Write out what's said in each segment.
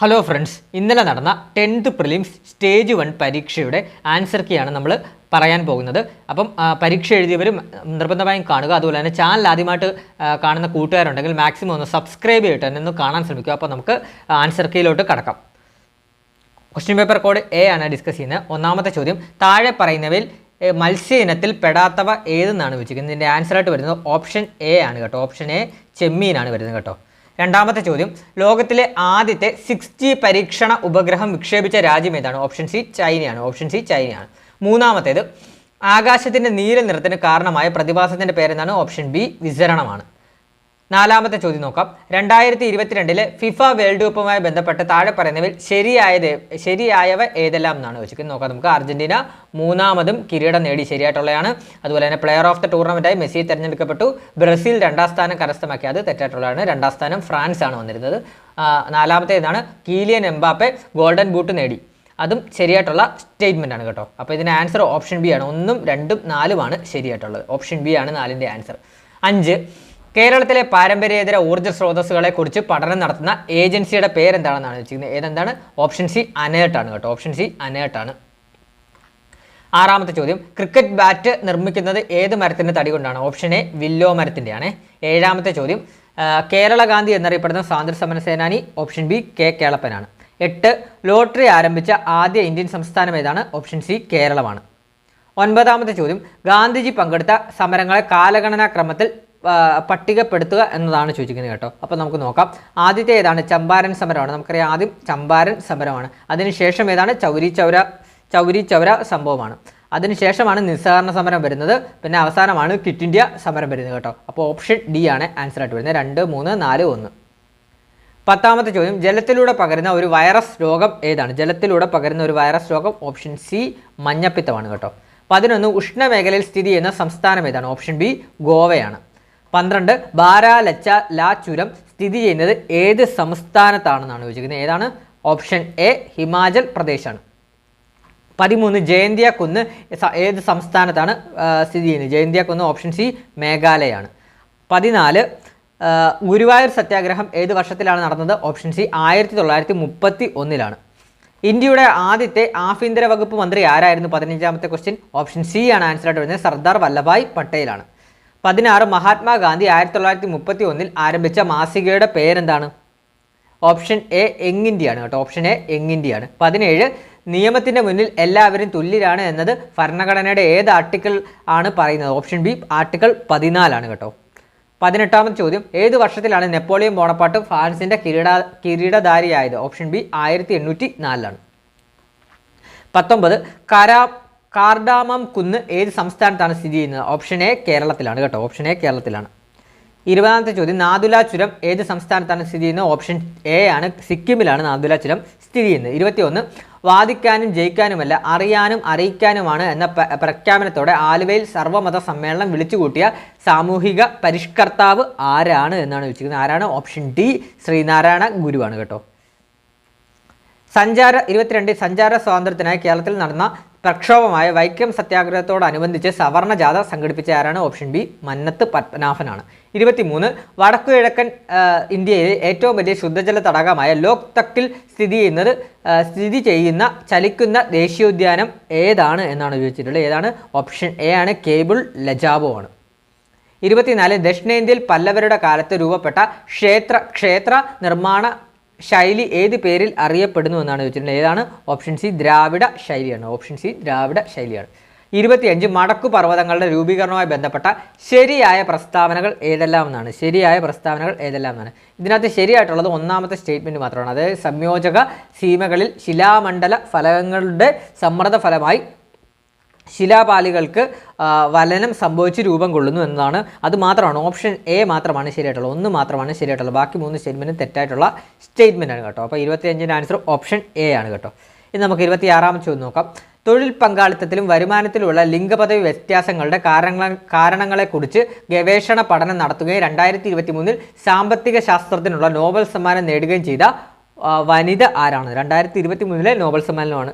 Hello friends, ഇന്നലെ നടന്ന 10th prelims stage 1 പരീക്ഷയുടെ ആൻസർ കീയാണ് നമ്മൾ പറയാൻ പോകുന്നത്. അപ്പം പരീക്ഷ എഴുതിയവരും നിർബന്ധമായും കാണുക. അതുപോലെ തന്നെ ചാനൽ ആദ്യമായിട്ട് കാണുന്ന കൂട്ടുകാരുണ്ടെങ്കിൽ മാക്സിമം ഒന്ന് സബ്സ്ക്രൈബ് ചെയ്തിട്ട് തന്നെ ഒന്ന് കാണാൻ ശ്രമിക്കുക. അപ്പോൾ നമുക്ക് ആൻസർ കീയിലോട്ട് കടക്കാം. ക്വസ്റ്റ്യൻ പേപ്പർ കോഡ് എ ആണ് ഡിസ്കസ് ചെയ്യുന്നത്. ഒന്നാമത്തെ ചോദ്യം, താഴെ പറയുന്നവയിൽ മത്സ്യ ഇനത്തിൽ പെടാത്തവ ഏതെന്നാണ് ചോദിച്ചിരിക്കുന്നത്. ഇതിൻ്റെ ആൻസറായിട്ട് വരുന്നത് ഓപ്ഷൻ എ ആണ് കേട്ടോ. ഓപ്ഷൻ എ ചെമ്മീനാണ് വരുന്നത് കേട്ടോ. രണ്ടാമത്തെ ചോദ്യം, ലോകത്തിലെ ആദ്യത്തെ 6G പരീക്ഷണ ഉപഗ്രഹം വിക്ഷേപിച്ച രാജ്യം ഏതാണ്? ഓപ്ഷൻ സി ചൈനയാണ്. മൂന്നാമത്തേത്, ആകാശത്തിൻ്റെ നീല നിറത്തിന് കാരണമായ പ്രതിഭാസത്തിൻ്റെ പേരെന്താണ്? ഓപ്ഷൻ ബി വിസരണമാണ്. നാലാമത്തെ ചോദ്യം നോക്കാം. 2022 ഫിഫ വേൾഡ് കപ്പുമായി ബന്ധപ്പെട്ട് താഴെ പറയുന്നവയിൽ ശരിയായവ ഏതെല്ലാം എന്നാണ് ചോദിക്കുന്നത്. നോക്കാം നമുക്ക്. അർജന്റീന മൂന്നാമതും കിരീടം നേടി, ശരിയായിട്ടുള്ളതാണ്. അതുപോലെ തന്നെ പ്ലെയർ ഓഫ് ദ ടൂർണമെൻറ്റായി മെസ്സി തിരഞ്ഞെടുക്കപ്പെട്ടു. ബ്രസീൽ 2ാം സ്ഥാനം കരസ്ഥമാക്കി, അത് തെറ്റായിട്ടുള്ളതാണ്. 2ാം സ്ഥാനം ഫ്രാൻസ് ആണ് വന്നിരുന്നത്. നാലാമത്തേതാണ് കീലിയൻ എംബാപ്പെ ഗോൾഡൻ ബൂട്ട് നേടി, അതും ശരിയായിട്ടുള്ള സ്റ്റേറ്റ്മെൻ്റ് ആണ് കേട്ടോ. അപ്പോൾ ഇതിൻ്റെ ആൻസർ ഓപ്ഷൻ ബി ആണ്. 1, 2, 4 ശരിയായിട്ടുള്ളത്. ഓപ്ഷൻ ബി ആണ് 4ൻ്റെ ആൻസർ. 5, കേരളത്തിലെ പാരമ്പര്യേതര ഊർജ്ജ സ്രോതസ്സുകളെക്കുറിച്ച് പഠനം നടത്തുന്ന ഏജൻസിയുടെ പേരെന്താണെന്നാണ് ചോദിച്ചിരിക്കുന്നത്. ഏതെന്താണ്? ഓപ്ഷൻ സി അനേർട്ടാണ് കേട്ടോ. ഓപ്ഷൻ സി അനേർട്ടാണ്. ആറാമത്തെ ചോദ്യം, ക്രിക്കറ്റ് ബാറ്റ് നിർമ്മിക്കുന്നത് ഏത് മരത്തിൻ്റെ തടി കൊണ്ടാണ്? ഓപ്ഷൻ എ വില്ലോ മരത്തിൻ്റെയാണ്. ഏഴാമത്തെ ചോദ്യം, കേരള ഗാന്ധി എന്നറിയപ്പെടുന്ന സ്വാതന്ത്ര്യ സമര സേനാനി? ഓപ്ഷൻ ബി കെ കേളപ്പനാണ്. 8, ലോട്ടറി ആരംഭിച്ച ആദ്യ ഇന്ത്യൻ സംസ്ഥാനം ഏതാണ്? ഓപ്ഷൻ സി കേരളമാണ്. 9ാമത്തെ ചോദ്യം, ഗാന്ധിജി പങ്കെടുത്ത സമരങ്ങളെ കാലഗണനാ ക്രമത്തിൽ പട്ടികപ്പെടുത്തുക എന്നതാണ് ചോദിക്കുന്നത് കേട്ടോ. അപ്പോൾ നമുക്ക് നോക്കാം. ആദ്യത്തെ ഏതാണ്? ചമ്പാരൻ സമരമാണ്. നമുക്കറിയാം, ആദ്യം ചമ്പാരൻ സമരമാണ്. അതിനുശേഷം ഏതാണ്? ചൗരി ചൗര സംഭവമാണ്. അതിനുശേഷമാണ് നിസ്സഹകരണ സമരം വരുന്നത്. പിന്നെ അവസാനമാണ് ക്വിറ്റ് ഇന്ത്യ സമരം വരുന്നത് കേട്ടോ. അപ്പോൾ ഓപ്ഷൻ ഡി ആണ് ആൻസർ ആയിട്ട് വരുന്നത്. 2, 3, 4, 1. 10ാമത്തെ ചോദ്യം, ജലത്തിലൂടെ പകരുന്ന ഒരു വൈറസ് രോഗം ഏതാണ്? ജലത്തിലൂടെ പകരുന്ന ഒരു വൈറസ് രോഗം? ഓപ്ഷൻ സി മഞ്ഞപ്പിത്തമാണ് കേട്ടോ. 11, ഉഷ്ണമേഖലയിൽ സ്ഥിതി ചെയ്യുന്ന സംസ്ഥാനം ഏതാണ്? Option B ഗോവയാണ്. 12, ബാരാലച്ച ചുരം സ്ഥിതി ചെയ്യുന്നത് ഏത് സംസ്ഥാനത്താണെന്നാണ് ചോദിച്ചിരിക്കുന്നത്. ഏതാണ്? ഓപ്ഷൻ എ ഹിമാചൽ പ്രദേശാണ്. 13, ജയന്തിയ കുന്ന് ഏത് സംസ്ഥാനത്താണ് സ്ഥിതി ചെയ്യുന്നത്? ജയന്തിയ കുന്ന്? Option C മേഘാലയാണ്. 14, ഗുരുവായൂർ സത്യാഗ്രഹം ഏത് വർഷത്തിലാണ് നടന്നത്? Option C 1931. ഇന്ത്യയുടെ ആദ്യത്തെ ആഭ്യന്തര വകുപ്പ് മന്ത്രി ആരായിരുന്നു? 15ാമത്തെ ക്വസ്റ്റ്യൻ. ഓപ്ഷൻ സി ആണ് ആൻസർ ആയിട്ട് വരുന്നത്. സർദാർ വല്ലഭായ് പട്ടേലാണ്. 16, മഹാത്മാഗാന്ധി 1931 ആരംഭിച്ച മാസികയുടെ പേരെന്താണ്? ഓപ്ഷൻ എ യങ് ഇന്ത്യയാണ് കേട്ടോ. ഓപ്ഷൻ എ യങ് ഇന്ത്യയാണ്. 17, നിയമത്തിൻ്റെ മുന്നിൽ എല്ലാവരും തുല്യരാണ് എന്നത് ഭരണഘടനയുടെ ഏത് ആർട്ടിക്കിൾ ആണ് പറയുന്നത്? ഓപ്ഷൻ ബി ആർട്ടിക്കിൾ 14 കേട്ടോ. 18ാമത്തെ ചോദ്യം, ഏത് വർഷത്തിലാണ് നെപ്പോളിയൻ ബോണപ്പാർട്ട് ഫ്രാൻസിൻ്റെ കിരീടധാരിയായത്? Option B 1804. 19, കാർഡാമം കുന്ന് ഏത് സംസ്ഥാനത്താണ് സ്ഥിതി ചെയ്യുന്നത്? ഓപ്ഷൻ എ കേരളത്തിലാണ് കേട്ടോ. ഓപ്ഷൻ എ കേരളത്തിലാണ്. 20ാമത്തെ ചോദ്യം, നാഥുല ചുരം ഏത് സംസ്ഥാനത്താണ് സ്ഥിതി ചെയ്യുന്നത്? ഓപ്ഷൻ എ ആണ്, സിക്കിമിലാണ് നാഥുല ചുരം സ്ഥിതി ചെയ്യുന്നത്. 21, വാദിക്കാനും ജയിക്കാനുമല്ല അറിയാനും അറിയിക്കാനുമാണ് എന്ന പ്രഖ്യാപനത്തോടെ ആലുവയിൽ സർവ്വമത സമ്മേളനം വിളിച്ചുകൂട്ടിയ സാമൂഹിക പരിഷ്കർത്താവ് ആരാണ് എന്നാണ് ചോദിച്ചിരിക്കുന്നത്. ആരാണ്? ഓപ്ഷൻ ഡി ശ്രീനാരായണ ഗുരുവാണ് കേട്ടോ. 22, സഞ്ചാര സ്വാതന്ത്ര്യത്തിനായി കേരളത്തിൽ നടന്ന പ്രക്ഷോഭമായ വൈക്കം സത്യാഗ്രഹത്തോടനുബന്ധിച്ച് സവർണ ജാഥ സംഘടിപ്പിച്ച ആരാണ്? Option B Mannath പത്മനാഭനാണ്. 23, വടക്കുകിഴക്കൻ ഇന്ത്യയിലെ ഏറ്റവും വലിയ ശുദ്ധജല തടാകമായ ലോക് തക്കിൽ സ്ഥിതി ചെയ്യുന്ന ചലിക്കുന്ന ദേശീയോദ്യാനം ഏതാണ് എന്നാണ് ചോദിച്ചിട്ടുള്ളത്. ഏതാണ്? ഓപ്ഷൻ എ ആണ്, കേബിൾ ലജാവോ ആണ്. 24, ദക്ഷിണേന്ത്യയിൽ പല്ലവരുടെ കാലത്ത് രൂപപ്പെട്ട ക്ഷേത്ര നിർമ്മാണ ശൈലി ഏത് പേരിൽ അറിയപ്പെടുന്നു എന്നാണ് ചോദിച്ചിട്ടുള്ളത്. ഏതാണ്? ഓപ്ഷൻ സി ദ്രാവിഡ ശൈലിയാണ്. ഓപ്ഷൻ സി ദ്രാവിഡ ശൈലിയാണ്. 25, മടക്കു പർവ്വതങ്ങളുടെ രൂപീകരണവുമായി ബന്ധപ്പെട്ട ശരിയായ പ്രസ്താവനകൾ ഏതെല്ലാം എന്നാണ്. ശരിയായ പ്രസ്താവനകൾ ഏതെല്ലാം എന്നാണ്. ഇതിനകത്ത് ശരിയായിട്ടുള്ളത് 1ാമത്തെ സ്റ്റേറ്റ്മെൻറ്റ് മാത്രമാണ്. അതായത് സംയോജക സീമകളിൽ ശിലാമണ്ഡല ഫലകങ്ങളുടെ സമ്മർദ്ദ ഫലമായി ശിലാപാളികൾക്ക് വലനം സംഭവിച്ച് രൂപം കൊള്ളുന്നു എന്നതാണ്. അത് മാത്രമാണ്, ഓപ്ഷൻ എ മാത്രമാണ് ശരിയായിട്ടുള്ളത്. 1 മാത്രമാണ് ശരിയായിട്ടുള്ളത്. ബാക്കി 3 സ്റ്റേറ്റ്മെൻറ്റും തെറ്റായിട്ടുള്ള സ്റ്റേറ്റ്മെൻ്റ് ആണ് കേട്ടോ. അപ്പോൾ 25ൻ്റെ ആൻസർ ഓപ്ഷൻ എ ആണ് കേട്ടോ. ഇനി നമുക്ക് 26ാമത്തെ ചോദ്യം നോക്കാം. തൊഴിൽ പങ്കാളിത്തത്തിലും വരുമാനത്തിലുള്ള ലിംഗപദവി വ്യത്യാസങ്ങളുടെ കാരണങ്ങളെക്കുറിച്ച് ഗവേഷണ പഠനം നടത്തുകയും 2023 സാമ്പത്തിക ശാസ്ത്രത്തിനുള്ള നോബൽ സമ്മാനം നേടുകയും ചെയ്ത വനിത ആരാണ്? 2023 നോബൽ സമ്മാനമാണ്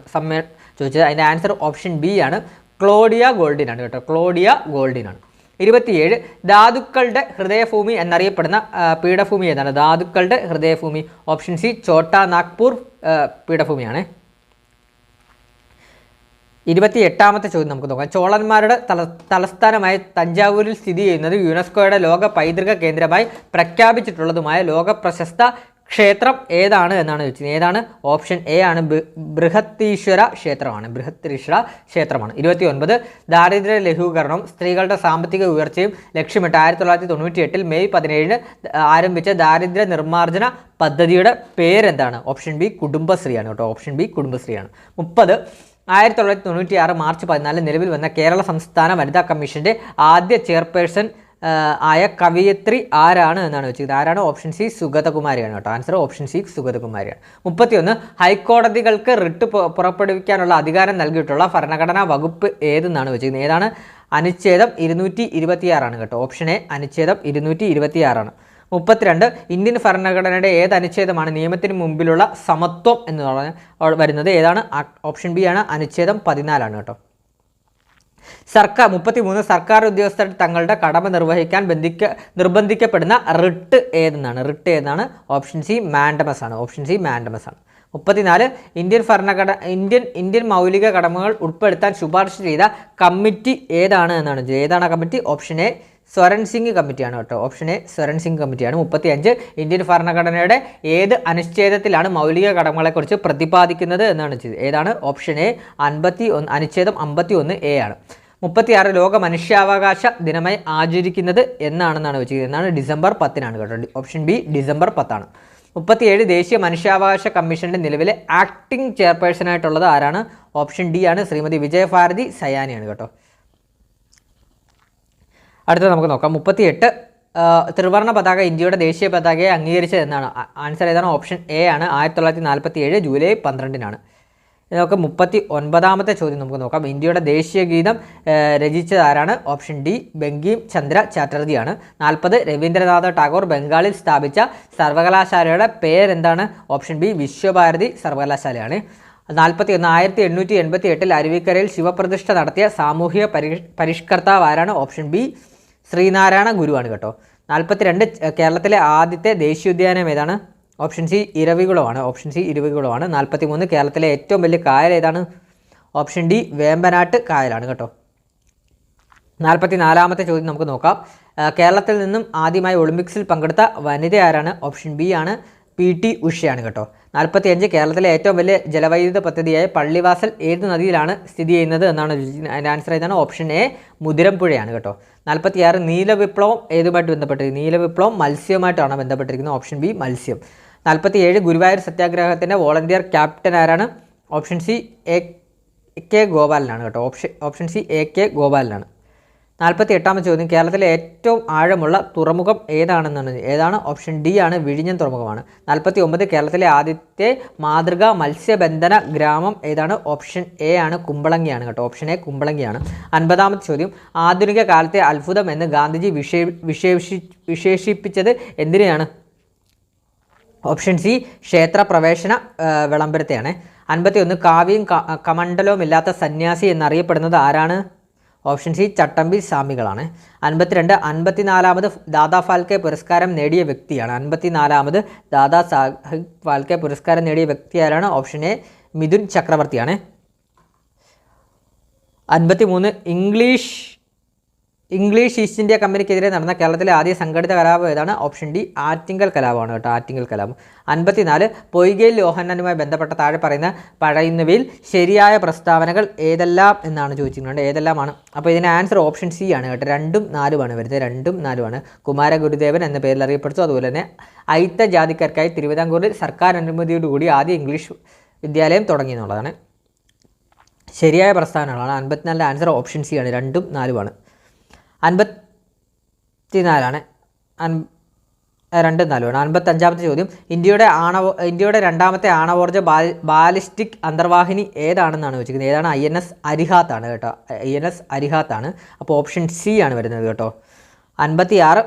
ചോദിച്ചത്. അതിൻ്റെ ആൻസർ ഓപ്ഷൻ ബി ആണ്, ക്ലോഡിയ ഗോൾഡിനാണ് കേട്ടോ. ക്ലോഡിയ ഗോൾഡിനാണ്. 27 ധാതുക്കളുടെ ഹൃദയഭൂമി എന്നറിയപ്പെടുന്ന പീഠഭൂമി ഏതാണ്? ധാതുക്കളുടെ ഹൃദയഭൂമി ഓപ്ഷൻ സി ഛോട്ടാ നാഗ്പൂർ പീഠഭൂമിയാണ്. 28ാമത്തെ ചോദ്യം നമുക്ക് നോക്കാം. ചോളന്മാരുടെ തലസ്ഥാനമായ തഞ്ചാവൂരിൽ സ്ഥിതി ചെയ്യുന്നത് യുനെസ്കോയുടെ ലോക പൈതൃക കേന്ദ്രമായി പ്രഖ്യാപിച്ചിട്ടുള്ളതുമായ ലോക പ്രശസ്ത ക്ഷേത്രം ഏതാണ് എന്നാണ് ചോദിച്ചത്. ഏതാണ്? ഓപ്ഷൻ എ ആണ് ബൃഹത്തീശ്വര ക്ഷേത്രമാണ്. ബൃഹത്തീശ്വര ക്ഷേത്രമാണ്. 29 ദാരിദ്ര്യ ലഘൂകരണവും സ്ത്രീകളുടെ സാമ്പത്തിക ഉയർച്ചയും ലക്ഷ്യമിട്ട് 1998 മെയ് 17 ആരംഭിച്ച ദാരിദ്ര്യ നിർമ്മാർജ്ജന പദ്ധതിയുടെ പേരെന്താണ്? ഓപ്ഷൻ ബി കുടുംബശ്രീയാണ് കേട്ടോ. Option B കുടുംബശ്രീയാണ്. 30 1996 മാർച്ച് 14 നിലവിൽ വന്ന കേരള സംസ്ഥാന വനിതാ കമ്മീഷന്റെ ആദ്യ ചെയർപേഴ്സൺ ആയ കവയിത്രി ആരാണ് എന്നാണ് വെച്ചത്. ആരാണ്? ഓപ്ഷൻ സി സുഗതകുമാരിയാണ് കേട്ടോ. ആൻസർ ഓപ്ഷൻ സി സുഗതകുമാരിയാണ്. 31 ഹൈക്കോടതികൾക്ക് റിട്ട് പുറപ്പെടുവിക്കാനുള്ള അധികാരം നൽകിയിട്ടുള്ള ഭരണഘടനാ വകുപ്പ് ഏതെന്നാണ് വെച്ചിരിക്കുന്നത്. ഏതാണ്? അനുച്ഛേദം 226 കേട്ടോ. ഓപ്ഷൻ എ അനുച്ഛേദം 226. 32 ഇന്ത്യൻ ഭരണഘടനയുടെ ഏത് അനുച്ഛേദമാണ് നിയമത്തിന് മുമ്പിലുള്ള സമത്വം എന്ന് വരുന്നത്? ഏതാണ്? ഓപ്ഷൻ ബി ആണ് അനുച്ഛേദം 14 കേട്ടോ. 33 സർക്കാർ ഉദ്യോഗസ്ഥർ തങ്ങളുടെ കടമ നിർവഹിക്കാൻ നിർബന്ധിക്കപ്പെടുന്ന റിട്ട് ഏതെന്നാണ്? റിട്ട് ഏതാണ്? ഓപ്ഷൻ സി മാൻഡമസ് ആണ്. ഓപ്ഷൻ സി മാൻഡമസ് ആണ്. 34 ഇന്ത്യൻ മൗലിക കടമകൾ ഉൾപ്പെടുത്താൻ ശുപാർശ ചെയ്ത കമ്മിറ്റി ഏതാണ് എന്നാണ്. ഏതാണ് committee? Option A Swaran Singh കമ്മിറ്റിയാണ് കേട്ടോ. ഓപ്ഷൻ എ സ്വരൺ സിംഗ് കമ്മിറ്റിയാണ്. 35 ഇന്ത്യൻ ഭരണഘടനയുടെ ഏത് അനുച്ഛേദത്തിലാണ് മൗലിക കടമകളെക്കുറിച്ച് പ്രതിപാദിക്കുന്നത് എന്നാണ് ചെയ്തത്. ഏതാണ്? ഓപ്ഷൻ എ അനുച്ഛേദം 51 എ ആണ്. 36 ലോക മനുഷ്യാവകാശ ദിനമായി ആചരിക്കുന്നത് എന്നാണെന്നാണ് വെച്ചിരിക്കുന്നത്. എന്നാണ്? ഡിസംബർ 10 കേട്ടോ. Option B December 10. 37 ദേശീയ മനുഷ്യാവകാശ കമ്മീഷന്റെ നിലവിലെ ആക്ടിംഗ് ചെയർപേഴ്സണായിട്ടുള്ളത് ആരാണ്? ഓപ്ഷൻ ഡി ആണ് ശ്രീമതി വിജയഭാരതി സയാനിയാണ് കേട്ടോ. അടുത്തത് നമുക്ക് നോക്കാം. 38 ത്രിവർണ്ണ പതാക ഇന്ത്യയുടെ ദേശീയ പതാകയെ അംഗീകരിച്ചത് എന്നാണ്. ആൻസർ ഏതാണ്? ഓപ്ഷൻ എ ആണ് 1947 ജൂലൈ 12. നമുക്ക് 39ാമത്തെ ചോദ്യം നമുക്ക് നോക്കാം. ഇന്ത്യയുടെ ദേശീയ ഗീതം രചിച്ചത് ആരാണ്? ഓപ്ഷൻ ഡി ബങ്കിം ചന്ദ്ര ചാറ്റർജിയാണ്. 40 രവീന്ദ്രനാഥ ടാഗോർ ബംഗാളിൽ സ്ഥാപിച്ച സർവകലാശാലയുടെ പേരെന്താണ്? ഓപ്ഷൻ ബി വിശ്വഭാരതി സർവകലാശാലയാണ്. 41 1888 അരുവിക്കരയിൽ ശിവപ്രതിഷ്ഠ നടത്തിയ സാമൂഹിക പരിഷ്കർത്താവ് ആരാണ്? ഓപ്ഷൻ ബി ശ്രീനാരായണ ഗുരുവാണ് കേട്ടോ. 42 കേരളത്തിലെ ആദ്യത്തെ ദേശീയോദ്യാനം ഏതാണ്? ഓപ്ഷൻ സി ഇരവികുളമാണ്. ഓപ്ഷൻ സി ഇരവികുളമാണ്. 43 കേരളത്തിലെ ഏറ്റവും വലിയ കായൽ ഏതാണ്? ഓപ്ഷൻ ഡി വേമ്പനാട്ട് കായലാണ് കേട്ടോ. 44ാമത്തെ ചോദ്യം നമുക്ക് നോക്കാം. കേരളത്തിൽ നിന്നും ആദ്യമായി ഒളിമ്പിക്സിൽ പങ്കെടുത്ത വനിത ആരാണ്? ഓപ്ഷൻ ബി ആണ് PT ഉഷയാണ് കേട്ടോ. 45 കേരളത്തിലെ ഏറ്റവും വലിയ ജലവൈദ്യുത പദ്ധതിയായ പള്ളിവാസൽ ഏത് നദിയിലാണ് സ്ഥിതി ചെയ്യുന്നത് എന്നാണ്. അതിൻ്റെ ആൻസർ ഏതാണ്? ഓപ്ഷൻ എ മുതിരമ്പുഴയാണ് കേട്ടോ. 46 നീലവിപ്ലവം ഏതുമായിട്ട് ബന്ധപ്പെട്ടിരിക്കുന്നത്? നീലവിപ്ലവം മത്സ്യവുമായിട്ടാണ് ബന്ധപ്പെട്ടിരിക്കുന്നത്. ഓപ്ഷൻ ബി മത്സ്യം. 47 ഗുരുവായൂർ സത്യാഗ്രഹത്തിൻ്റെ വോളണ്ടിയർ ക്യാപ്റ്റൻ ആരാണ്? ഓപ്ഷൻ സി AK ഗോപാലനാണ് കേട്ടോ. Option C AK ഗോപാലനാണ്. 48ാമത്തെ ചോദ്യം കേരളത്തിലെ ഏറ്റവും ആഴമുള്ള തുറമുഖം ഏതാണെന്നാണ്. ഏതാണ്? ഓപ്ഷൻ ഡി ആണ് വിഴിഞ്ഞം തുറമുഖമാണ്. 49 കേരളത്തിലെ ആദ്യത്തെ മാതൃകാ മത്സ്യബന്ധന ഗ്രാമം ഏതാണ്? ഓപ്ഷൻ എ ആണ് കുമ്പളങ്ങിയാണ് കേട്ടോ. Option A കുമ്പളങ്ങിയാണ്. 50ാമത്തെ ചോദ്യം ആധുനിക കാലത്തെ അത്ഭുതം എന്ന് ഗാന്ധിജി വിശേഷിപ്പിച്ചത് എന്തിനെയാണ്? ഓപ്ഷൻ സി ക്ഷേത്ര പ്രവേശന വിളംബരത്തെയാണ്. 51 കാവ്യം കമണ്ഡലവും ഇല്ലാത്ത സന്യാസി എന്നറിയപ്പെടുന്നത് ആരാണ്? ഓപ്ഷൻ സി ചട്ടമ്പി സ്വാമികളാണ്. 52 54ാമത് ദാദാ ഫാൽക്കെ പുരസ്കാരം നേടിയ വ്യക്തിയാണ്. 54ാമത് ദാദാ സാഹിബ് ഫാൽക്കെ പുരസ്കാരം നേടിയ വ്യക്തി ആരാണ്? ഓപ്ഷൻ എ മിഥുൻ ചക്രവർത്തിയാണ്. 53 ഇംഗ്ലീഷ് ഈസ്റ്റ് ഇന്ത്യ കമ്പനിക്കെതിരെ നടന്ന കേരളത്തിലെ ആദ്യ സംഘടിത കലാപം ഏതാണ്? ഓപ്ഷൻ ഡി ആറ്റിങ്ങൽ കലാപമാണ് കേട്ടോ. ആറ്റിങ്ങൽ കലാപം. 54 പൊയ്കയിൽ യോഹന്നാനുമായി ബന്ധപ്പെട്ട താഴെ പറയുന്നവയിൽ ശരിയായ പ്രസ്താവനകൾ ഏതെല്ലാം എന്നാണ് ചോദിച്ചിട്ടുണ്ട്. ഏതെല്ലാമാണ്? അപ്പോൾ ഇതിന് ആൻസർ ഓപ്ഷൻ സി ആണ് കേട്ടോ. 2ഉം 4ഉം ആണ് വരുന്നത്. 2ഉം 4ഉം ആണ്. കുമാരഗുരുദേവൻ എന്ന പേരിൽ അറിയപ്പെടുന്നു. അതുപോലെ തന്നെ അയിത്ത ജാതിക്കാർക്കായി തിരുവിതാംകൂറിൽ സർക്കാർ അനുമതിയോടുകൂടി ആദ്യ ഇംഗ്ലീഷ് വിദ്യാലയം തുടങ്ങി എന്നുള്ളതാണ് ശരിയായ പ്രസ്താവനകളാണ്. 54 ആൻസർ ഓപ്ഷൻ സി ആണ്. 2ഉം 4ഉം ആണ്. 54 2ഉം 4ഉം ആണ്. 55ാമത്തെ ചോദ്യം ഇന്ത്യയുടെ രണ്ടാമത്തെ ആണവോർജ്ജ ബാലിസ്റ്റിക് അന്തർവാഹിനി ഏതാണെന്നാണ് ചോദിക്കുന്നത്. ഏതാണ്? INS അരിഹാത്ത് ആണ് കേട്ടോ. INS അരിഹാത്ത് ആണ്. അപ്പോൾ ഓപ്ഷൻ സി ആണ് വരുന്നത് കേട്ടോ. 56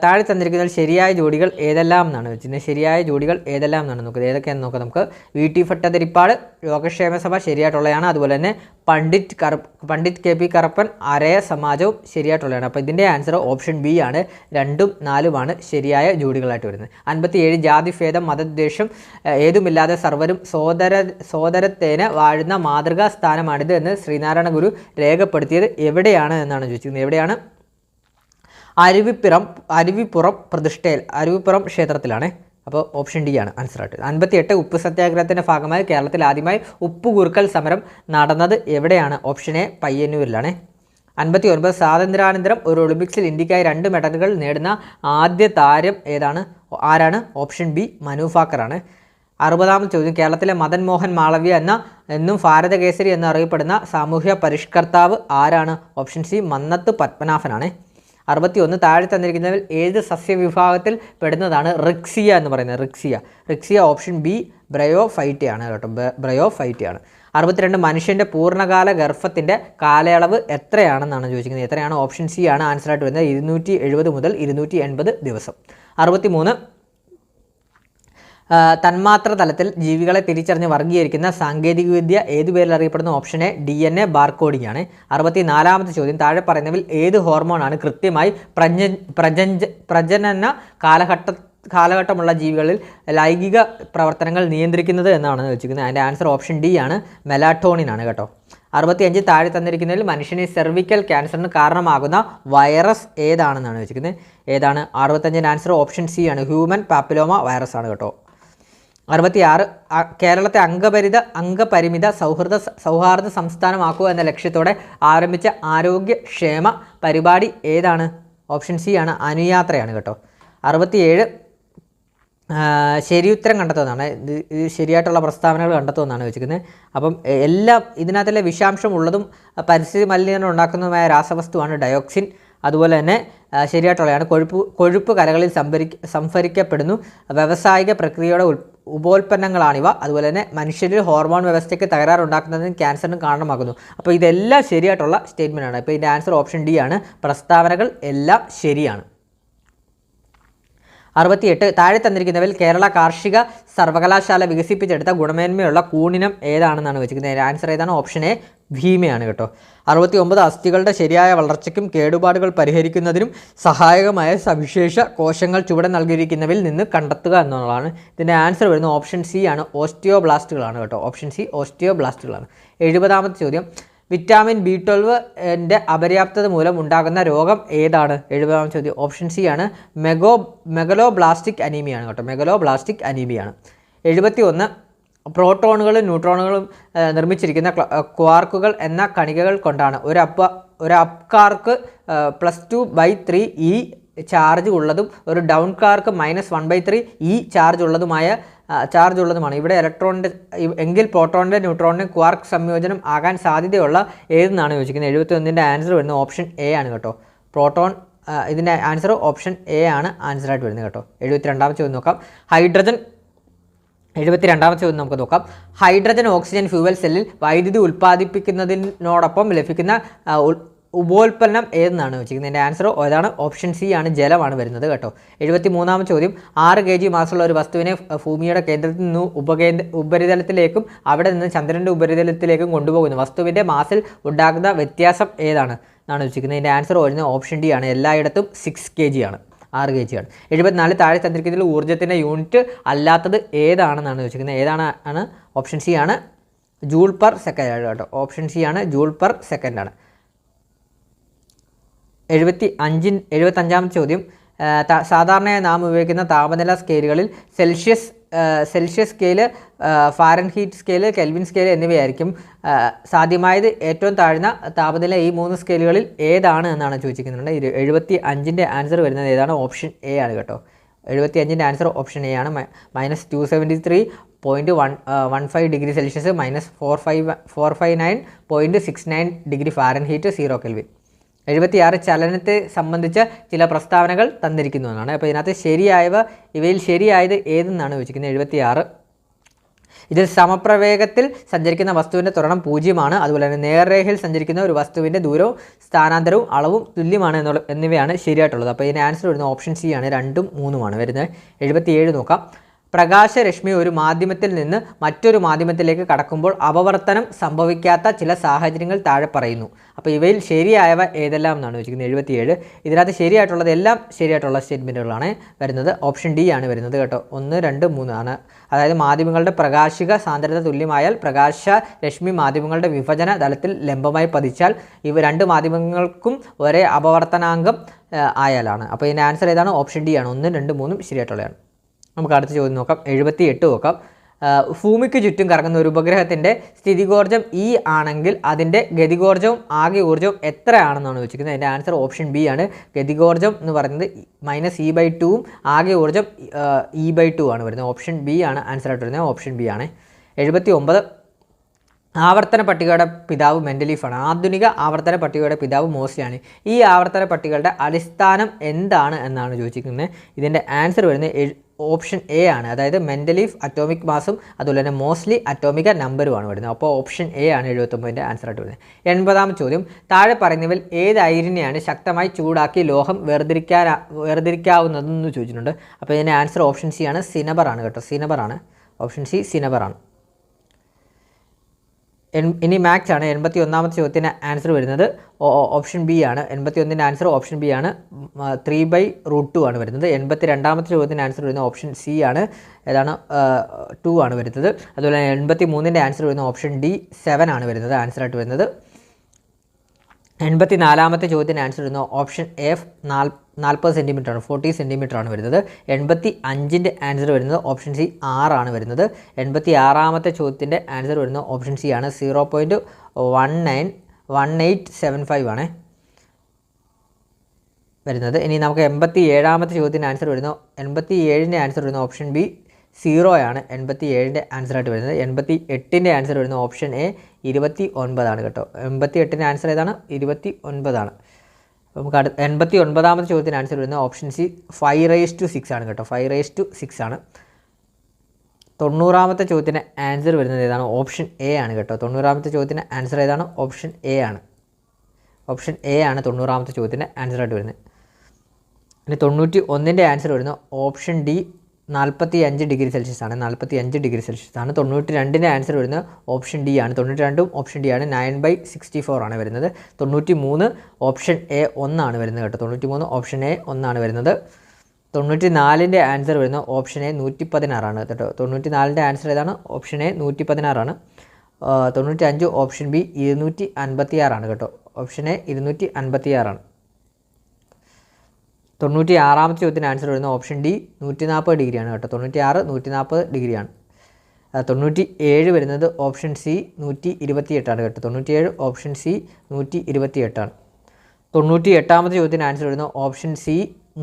താഴെ തന്നിരിക്കുന്നതിൽ ശരിയായ ജോഡികൾ ഏതെല്ലാം എന്നാണ് വെച്ചിരുന്നത്. ശരിയായ ജോഡികൾ ഏതെല്ലാം എന്നാണ് നോക്കുന്നത്. ഏതൊക്കെയാണെന്ന് നോക്കാം നമുക്ക്. VT ഭട്ടതിരിപ്പാട് യോഗക്ഷേമ സഭ ശരിയായിട്ടുള്ളതാണ്. അതുപോലെ തന്നെ പണ്ഡിറ്റ് KP കറുപ്പൻ അരയ സമാജവും ശരിയായിട്ടുള്ളതാണ്. അപ്പോൾ ഇതിൻ്റെ ആൻസർ ഓപ്ഷൻ ബി ആണ്. 2ഉം 4ഉമാണ് ശരിയായ ജോഡികളായിട്ട് വരുന്നത്. 57 ജാതിഭേദം മതദ്വേഷം ഏതുമില്ലാതെ സർവരും സോദരത്തേന വാഴുന്ന മാതൃകാ സ്ഥാനമാണിത് എന്ന് ശ്രീനാരായണ ഗുരു രേഖപ്പെടുത്തിയത് എവിടെയാണ് എന്നാണ് ചോദിച്ചിരിക്കുന്നത്. എവിടെയാണ്? അരുവിപ്പുറം പ്രതിഷ്ഠയിൽ, അരുവിപ്പുറം ക്ഷേത്രത്തിലാണ്. അപ്പോൾ ഓപ്ഷൻ ഡി ആണ് ആൻസർ ആയിട്ട്. 58 ഉപ്പ് സത്യാഗ്രഹത്തിൻ്റെ ഭാഗമായി കേരളത്തിൽ ആദ്യമായി ഉപ്പ് കുറുക്കൽ സമരം നടന്നത് എവിടെയാണ്? Option A പയ്യന്നൂരിലാണ്. 59 സ്വാതന്ത്ര്യാനന്തരം ഒരു ഒളിമ്പിക്സിൽ ഇന്ത്യക്കായി 2 മെഡലുകൾ നേടുന്ന ആദ്യ താരം ആരാണ്? ഓപ്ഷൻ ബി മനു ഭാക്കറാണ്. 60ാമത്തെ ചോദ്യം. കേരളത്തിലെ മദൻ മോഹൻ മാളവ്യ എന്നും ഭാരതകേസരി എന്നറിയപ്പെടുന്ന സാമൂഹ്യ പരിഷ്കർത്താവ് ആരാണ്? Option C Mannath പത്മനാഭനാണ്. 61 താഴെ തന്നിരിക്കുന്നതിൽ ഏത് സസ്യവിഭാഗത്തിൽ പെടുന്നതാണ് റിക്സിയ എന്ന് പറയുന്നത്? റിക്സിയ ഓപ്ഷൻ ബി ബ്രയോഫൈറ്റയാണ് കേട്ടോ. ബ്രയോഫൈറ്റയാണ്. 62 മനുഷ്യൻ്റെ പൂർണ്ണകാല ഗർഭത്തിൻ്റെ കാലയളവ് എത്രയാണെന്നാണ് ചോദിക്കുന്നത്. എത്രയാണ്? ഓപ്ഷൻ സി ആണ് ആൻസർ ആയിട്ട് വരുന്നത്. 270 മുതൽ 280 ദിവസം. 63 തന്മാത്ര തലത്തിൽ ജീവികളെ തിരിച്ചറിഞ്ഞ് വർഗീകരിക്കുന്ന സാങ്കേതികവിദ്യ ഏതു പേരിൽ അറിയപ്പെടുന്ന? ഓപ്ഷൻ എ DNA ബാർകോഡിംഗ് ആണ്. 64ാമത്തെ ചോദ്യം. താഴെ പറയുന്നതിൽ ഏത് ഹോർമോണാണ് കൃത്യമായി പ്രജനന കാലഘട്ടമുള്ള ജീവികളിൽ ലൈംഗിക പ്രവർത്തനങ്ങൾ നിയന്ത്രിക്കുന്നത് എന്നാണ് വെച്ചിരിക്കുന്നത്. അതിൻ്റെ ആൻസർ ഓപ്ഷൻ ഡി ആണ്. മെലാറ്റോണിൻ ആണ് കേട്ടോ. 65 താഴെ തന്നിരിക്കുന്നതിൽ മനുഷ്യന് സെർവിക്കൽ ക്യാൻസറിന് കാരണമാകുന്ന വൈറസ് ഏതാണെന്നാണ് വെച്ചിരിക്കുന്നത്. ഏതാണ്? 65ൻ്റെ ആൻസർ ഓപ്ഷൻ സി ആണ്. ഹ്യൂമൻ പാപ്പിലോമ വൈറസ് ആണ് കേട്ടോ. 66 കേരളത്തെ അംഗപരിമിത സൗഹാർദ്ദ സംസ്ഥാനമാക്കുക എന്ന ലക്ഷ്യത്തോടെ ആരംഭിച്ച ആരോഗ്യക്ഷേമ പരിപാടി ഏതാണ്? ഓപ്ഷൻ സി ആണ്. അനുയാത്രയാണ് കേട്ടോ. 67 ശരിയുത്തരം കണ്ടെത്തുന്നതാണ്. ഇത് ശരിയായിട്ടുള്ള പ്രസ്താവനകൾ കണ്ടെത്തുമെന്നാണ് വെച്ചിരിക്കുന്നത്. അപ്പം എല്ലാം ഇതിനകത്തുള്ള വിഷാംശം ഉള്ളതും പരിസ്ഥിതി മലിനീകരണം ഉണ്ടാക്കുന്നതുമായ രാസവസ്തുവാണ് ഡയോക്സിൻ. അതുപോലെ തന്നെ ശരിയായിട്ടുള്ളതാണ്. കൊഴുപ്പ് കരകളിൽ സംഭരിക്കപ്പെടുന്നു. വ്യാവസായിക പ്രക്രിയയുടെ ഉപോൽപ്പന്നങ്ങളാണിവ. അതുപോലെ തന്നെ മനുഷ്യരിൽ ഹോർമോൺ വ്യവസ്ഥയ്ക്ക് തകരാറുണ്ടാക്കുന്നതിനും ക്യാൻസറിനും കാരണമാകുന്നു. അപ്പോൾ ഇതെല്ലാം ശരിയായിട്ടുള്ള സ്റ്റേറ്റ്മെൻ്റ് ആണ്. ഇപ്പോൾ ഇതിൻ്റെ ആൻസർ ഓപ്ഷൻ ഡി ആണ്. പ്രസ്താവനകൾ എല്ലാം ശരിയാണ്. 68 താഴെ തന്നിരിക്കുന്നവയിൽ കേരള കാർഷിക സർവകലാശാല വികസിപ്പിച്ചെടുത്ത ഗുണമേന്മയുള്ള കൂണിനം ഏതാണെന്നാണ് വെച്ചിരിക്കുന്നത്. ആൻസർ ഏതാണ്? ഓപ്ഷൻ എ ഭീമയാണ് കേട്ടോ. 69 അസ്ഥികളുടെ ശരിയായ വളർച്ചയ്ക്കും കേടുപാടുകൾ പരിഹരിക്കുന്നതിനും സഹായകമായ സവിശേഷ കോശങ്ങൾ ചുവടെ നൽകിയിരിക്കുന്നവയിൽ നിന്ന് കണ്ടെത്തുക എന്നുള്ളതാണ്. ഇതിൻ്റെ ആൻസർ വരുന്നത് ഓപ്ഷൻ സി ആണ്. ഓസ്റ്റിയോബ്ലാസ്റ്റുകളാണ് കേട്ടോ. Option C ഓസ്റ്റിയോബ്ലാസ്റ്റുകളാണ്. 70ാമത്തെ ചോദ്യം. വിറ്റാമിൻ B12 അപര്യാപ്തത മൂലം ഉണ്ടാകുന്ന രോഗം ഏതാണ്? 70ാമത്തെ ചോദ്യം. ഓപ്ഷൻ സി ആണ്. മെഗലോബ്ലാസ്റ്റിക് അനീമിയാണ് കേട്ടോ. മെഗലോബ്ലാസ്റ്റിക് അനീമിയാണ്. 71 പ്രോട്ടോണുകളും ന്യൂട്രോണുകളും നിർമ്മിച്ചിരിക്കുന്ന ക്വാർക്കുകൾ എന്ന കണികകൾ കൊണ്ടാണ് ഒരു അപ്കാർക്ക് +2/3 E ചാർജ് ഉള്ളതും ഒരു ഡൗൺ കാർക്ക് -1/3 E ചാർജ് ഉള്ളതുമാണ്. ഇവിടെ ഇലക്ട്രോണിൻ്റെ എങ്കിൽ പ്രോട്ടോണിൻ്റെ ന്യൂട്രോണിൻ്റെ ക്വാർക്ക് സംയോജനം ആകാൻ സാധ്യതയുള്ള ഏതെന്നാണ് ചോദിക്കുന്നത്. 71ൻ്റെ ആൻസർ വരുന്നത് ഓപ്ഷൻ എ ആണ് കേട്ടോ. പ്രോട്ടോൺ. ഇതിൻ്റെ ആൻസർ ഓപ്ഷൻ എ ആണ് ആൻസറായിട്ട് വരുന്നത് കേട്ടോ. 72ാമത്തെ ചോദ്യം നോക്കാം. 72ാമത്തെ ചോദ്യം നമുക്ക് നോക്കാം. ഹൈഡ്രജൻ ഓക്സിജൻ ഫ്യൂവൽ സെല്ലിൽ വൈദ്യുതി ഉൽപ്പാദിപ്പിക്കുന്നതിനോടൊപ്പം ലഭിക്കുന്ന ഉപോൽപ്പന്നം ഏതെന്നാണ് വെച്ചിരിക്കുന്നത്. എൻ്റെ ആൻസർ ഏതാണ്? ഓപ്ഷൻ സി ആണ്. ജലമാണ് വരുന്നത് കേട്ടോ. 73ാമത്തെ ചോദ്യം. 6 kg മാസുള്ള ഒരു വസ്തുവിനെ ഭൂമിയുടെ കേന്ദ്രത്തിൽ നിന്ന് ഉപരിതലത്തിലേക്കും അവിടെ നിന്ന് ചന്ദ്രൻ്റെ ഉപരിതലത്തിലേക്കും കൊണ്ടുപോകുന്നു. വസ്തുവിൻ്റെ മാസിൽ ഉണ്ടാകുന്ന വ്യത്യാസം ഏതാണ് എന്നാണ് വെച്ചിരിക്കുന്നത്. ഇതിൻ്റെ ആൻസർ വരുന്നത് ഓപ്ഷൻ ഡി ആണ്. എല്ലായിടത്തും 6 kg ആണ്. 6 kg ആണ്. 74 താഴെ തന്നിരിക്കുന്നതിൽ ഊർജ്ജത്തിൻ്റെ യൂണിറ്റ് അല്ലാത്തത് ഏതാണെന്നാണ് വെച്ചിരിക്കുന്നത്. ഏതാണ്? ഓപ്ഷൻ സി ആണ്. ജൂൾ പെർ സെക്കൻഡ് ആണ് കേട്ടോ. ഓപ്ഷൻ സി ആണ്. ജൂൾ പെർ സെക്കൻഡ് ആണ്. 75ാമത്തെ ചോദ്യം. സാധാരണയായി നാം ഉപയോഗിക്കുന്ന താപനില സ്കെയിലുകളിൽ Celsius scale, Fahrenheit scale, Kelvin scale എന്നിവയായിരിക്കും. സാധ്യമായത് ഏറ്റവും താഴ്ന്ന താപനില ഈ 3 സ്കെയിലുകളിൽ ഏതാണ് എന്നാണ് ചോദിച്ചിരിക്കുന്നുണ്ട്. 75ൻ്റെ ആൻസർ വരുന്നത് ഏതാണ്? ഓപ്ഷൻ എ ആണ് കേട്ടോ. 75ൻ്റെ ആൻസർ ഓപ്ഷൻ എ ആണ്. -273.15 degree Celsius, -459.69 degree Fahrenheit, 0 kelvin. 76 ചലനത്തെ സംബന്ധിച്ച ചില പ്രസ്താവനകൾ തന്നിരിക്കുന്നതാണ്. അപ്പോൾ ഇതിനകത്ത് ഇവയിൽ ശരിയായത് ഏതെന്നാണ് ചോദിച്ചിരിക്കുന്നത്. 76 ഇതിൽ സമപ്രവേഗത്തിൽ സഞ്ചരിക്കുന്ന വസ്തുവിൻ്റെ ത്വരണം 0 അതുപോലെ തന്നെ നേർരേഖയിൽ സഞ്ചരിക്കുന്ന ഒരു വസ്തുവിൻ്റെ ദൂരവും സ്ഥാനാന്തരവും അളവും തുല്യമാണ് എന്നിവയാണ് ശരിയായിട്ടുള്ളത്. അപ്പോൾ ഇതിന് ആൻസർ വരുന്നത് ഓപ്ഷൻ സി ആണ്, 2ഉം 3ഉമാണ് വരുന്നത്. 77 നോക്കാം. പ്രകാശരശ്മി ഒരു മാധ്യമത്തിൽ നിന്ന് മറ്റൊരു മാധ്യമത്തിലേക്ക് കടക്കുമ്പോൾ അപവർത്തനം സംഭവിക്കാത്ത ചില സാഹചര്യങ്ങൾ താഴെ പറയുന്നു. അപ്പോൾ ഇവയിൽ ശരിയായവ ഏതെല്ലാം എന്നാണ് ചോദിക്കുന്നത്. 77 ഇതിനകത്ത് ശരിയായിട്ടുള്ളത് എല്ലാം ശരിയായിട്ടുള്ള സ്റ്റേറ്റ്മെൻറ്റുകളാണ് വരുന്നത്. ഓപ്ഷൻ ഡി ആണ് വരുന്നത് കേട്ടോ. 1, 2, 3 ആണ്. അതായത് മാധ്യമങ്ങളുടെ പ്രകാശിക സാന്ദ്രത തുല്യമായാൽ പ്രകാശരശ്മി മാധ്യമങ്ങളുടെ വിഭജന തലത്തിൽ ലംബമായി പതിച്ചാൽ ഇവ രണ്ട് മാധ്യമങ്ങൾക്കും ഒരേ അപവർത്തനാങ്കം ആയാലാണ്. അപ്പോൾ ഇതിൻ്റെ ആൻസർ ഏതാണ്? ഓപ്ഷൻ ഡി ആണ്. 1, 2, 3 ശരിയായിട്ടുള്ളതാണ്. നമുക്ക് അടുത്ത ചോദ്യം നോക്കാം. 78 നോക്കാം. ഭൂമിക്ക് ചുറ്റും കറങ്ങുന്ന ഒരു ഉപഗ്രഹത്തിൻ്റെ സ്ഥിതികോർജ്ജം E ആണെങ്കിൽ അതിൻ്റെ ഗതികോർജ്ജവും ആകെ ഊർജ്ജവും എത്രയാണെന്നാണ് ചോദിച്ചിരിക്കുന്നത്. അതിൻ്റെ ആൻസർ ഓപ്ഷൻ ബി ആണ്. ഗതികോർജ്ജം എന്ന് പറയുന്നത് -E/2ഉം ആകെ ഊർജ്ജം E/2 ആണ് വരുന്നത്. ഓപ്ഷൻ ബി ആണ് ആൻസർ ആയിട്ട് വരുന്നത്. ഓപ്ഷൻ ബി ആണ്. 79 ആവർത്തന പട്ടികയുടെ പിതാവ് മെൻഡലീഫാണ്. ആധുനിക ആവർത്തന പട്ടികയുടെ പിതാവ് മോസ്ലിയാണ്. ഈ ആവർത്തന പട്ടികയുടെ അടിസ്ഥാനം എന്താണ് എന്നാണ് ചോദിച്ചിരിക്കുന്നത്. ഇതിൻ്റെ ആൻസർ വരുന്നത് ഓപ്ഷൻ എ ആണ്. അതായത് മെൻഡലീഫ് അറ്റോമിക് മാസും അതുപോലെ തന്നെ മോസ്ലി അറ്റോമിക നമ്പറുമാണ് വരുന്നത്. അപ്പോൾ ഓപ്ഷൻ എ ആണ് 79ൻ്റെ ആൻസർ ആയിട്ട് വരുന്നത്. 80ാം ചോദ്യം. താഴെ പറയുന്നവയിൽ ഏത് അയിരിനെയാണ് ശക്തമായി ചൂടാക്കി ലോഹം വേർതിരിക്കാവുന്നതെന്ന് ചോദിച്ചിട്ടുണ്ട്. അപ്പോൾ ഇതിൻ്റെ ആൻസർ ഓപ്ഷൻ സി ആണ്, സിനബർ ആണ് കേട്ടോ. സിനബർ ആണ്. ഓപ്ഷൻ സി സിനബർ ആണ്. ഇനി മാത്സ് ആണ്. 81ാമത്തെ ചോദ്യത്തിന് ആൻസർ വരുന്നത് ഓപ്ഷൻ ബി ആണ്. 81ൻ്റെ ആൻസർ ഓപ്ഷൻ ബി ആണ്. 3/√2 ആണ് വരുന്നത്. 82ാമത്തെ ചോദ്യത്തിന് ആൻസർ വരുന്നത് ഓപ്ഷൻ സി ആണ്. ഏതാണ്? 2 ആണ് വരുന്നത്. അതുപോലെ 83ൻ്റെ ആൻസർ വരുന്നത് ഓപ്ഷൻ ഡി 7 ആണ് വരുന്നത് ആൻസർ ആയിട്ട് വരുന്നത്. 84ാമത്തെ ചോദ്യത്തിന് ആൻസർ വരുന്നത് ഓപ്ഷൻ എഫ് 40 സെൻറ്റിമീറ്റർ ആണ്, 40 സെൻറ്റിമീറ്റർ ആണ് വരുന്നത്. 85ൻ്റെ ആൻസർ വരുന്നത് ഓപ്ഷൻ സി 6 ആണ് വരുന്നത്. 86ാമത്തെ ചോദ്യത്തിൻ്റെ ആൻസർ വരുന്നത് ഓപ്ഷൻ സി ആണ്, 0.1875 ആണ് വരുന്നത്. ഇനി നമുക്ക് 87ാമത്തെ ചോദ്യത്തിൻ്റെ ആൻസർ വരുന്നത് 87ൻ്റെ ആൻസർ വരുന്നത് ഓപ്ഷൻ ബി 0 ആണ് 87ൻ്റെ ആൻസർ ആയിട്ട് വരുന്നത്. 88ൻ്റെ ആൻസർ വരുന്നത് ഓപ്ഷൻ എ 29 ആണ് കേട്ടോ. 88ൻ്റെ ആൻസർ ഏതാണ്? 29 ആണ്. നമുക്ക് 89ാമത്തെ ചോദ്യത്തിന് ആൻസർ വരുന്നത് ഓപ്ഷൻ സി 5/6 ആണ് കേട്ടോ. 5/6 ആണ്. 90ാമത്തെ ചോദ്യത്തിന് ആൻസർ വരുന്നത് ഏതാണ്? ഓപ്ഷൻ എ ആണ് കേട്ടോ. 90ാമത്തെ ചോദ്യത്തിന് ആൻസർ ഏതാണ്? ഓപ്ഷൻ എ ആണ്. ഓപ്ഷൻ എ ആണ് 90ാമത്തെ ചോദ്യത്തിൻ്റെ ആൻസർ ആയിട്ട് വരുന്നത്. ഇനി 91ൻ്റെ ആൻസർ വരുന്നത് ഓപ്ഷൻ ഡി 45 ഡിഗ്രി സെൽഷ്യസ് ആണ്. 45 ഡിഗ്രി സെൽഷ്യസ് ആണ്. 92ൻ്റെ ആൻസർ വരുന്നത് ഓപ്ഷൻ ഡി ആണ്. 92ഉം ഓപ്ഷൻ ഡി ആണ്. 9/64 ആണ് വരുന്നത്. 93 ഓപ്ഷൻ എ 1 ആണ് വരുന്നത് കേട്ടോ. 93 ഓപ്ഷൻ എ 1 ആണ് വരുന്നത്. 94ൻ്റെ ആൻസർ വരുന്നത് ഓപ്ഷൻ എ 116 ആണ് കേട്ടോ. 94ൻ്റെ ആൻസർ ഏതാണ്? ഓപ്ഷൻ എ 116 ആണ്. 95 ഓപ്ഷൻ ബി 256 ആണ് കേട്ടോ. ഓപ്ഷൻ എ 256 ആണ്. 96ാമത്തെ ചോദ്യത്തിന് ആൻസർ വരുന്നത് ഓപ്ഷൻ ഡി 140 ഡിഗ്രിയാണ് കേട്ടോ. 96 140 ഡിഗ്രിയാണ്. 97 വരുന്നത് ഓപ്ഷൻ സി 128 ആണ് കേട്ടോ. 97 ഓപ്ഷൻ സി 128 ആണ്. 98ാമത്തെ ചോദ്യത്തിന് ആൻസർ വരുന്നത് ഓപ്ഷൻ സി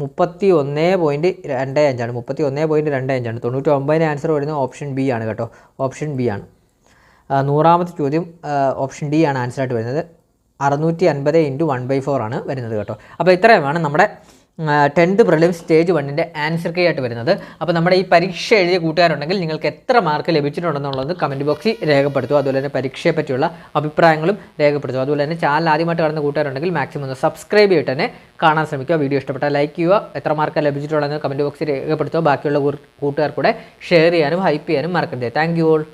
31.25 ആണ്. 31.25 ആണ്. 99ൻ്റെ ആൻസർ വരുന്നത് ഓപ്ഷൻ ബി ആണ് കേട്ടോ. ഓപ്ഷൻ ബി ആണ്. 100ാമത്തെ ചോദ്യം ഓപ്ഷൻ ഡി ആണ് ആൻസർ ആയിട്ട് വരുന്നത്. 650 × 1/4 ആണ് വരുന്നത് കേട്ടോ. അപ്പോൾ ഇത്രയുമാണ് നമ്മുടെ 10th പ്രിലിംസ് സ്റ്റേജ് 1ൻ്റെ ആൻസർ കീ ആയിട്ട് വരുന്നത്. അപ്പോൾ നമ്മുടെ ഈ പരീക്ഷ എഴുതിയ കൂട്ടുകാരുണ്ടെങ്കിൽ നിങ്ങൾക്ക് എത്ര മാർക്ക് ലഭിച്ചിട്ടുണ്ടെന്നുള്ളത് കമൻറ്റ് ബോക്സിൽ രേഖപ്പെടുത്തുക. അതുപോലെ തന്നെ പരീക്ഷയെ പറ്റിയുള്ള അഭിപ്രായങ്ങളും രേഖപ്പെടുത്തുക. അതുപോലെ തന്നെ ചാനൽ ആദ്യമായിട്ട് കാണുന്ന കൂട്ടുകാരുണ്ടെങ്കിൽ മാക്സിമം ഒന്ന് സബ്സ്ക്രൈബ് ചെയ്തിട്ട് തന്നെ കാണാൻ ശ്രമിക്കുക. വീഡിയോ ഇഷ്ടപ്പെട്ടാൽ ലൈക്ക് ചെയ്യുക. എത്ര മാർക്ക് ലഭിച്ചിട്ടുള്ളതെന്ന് കമൻറ്റ് ബോക്സിൽ രേഖപ്പെടുത്തുക. ബാക്കിയുള്ള കൂട്ടുകാർ കൂടെ ഷെയർ ചെയ്യാനും ഹൈപ്പ് ചെയ്യാനും മറക്കരുത്. Thank you all.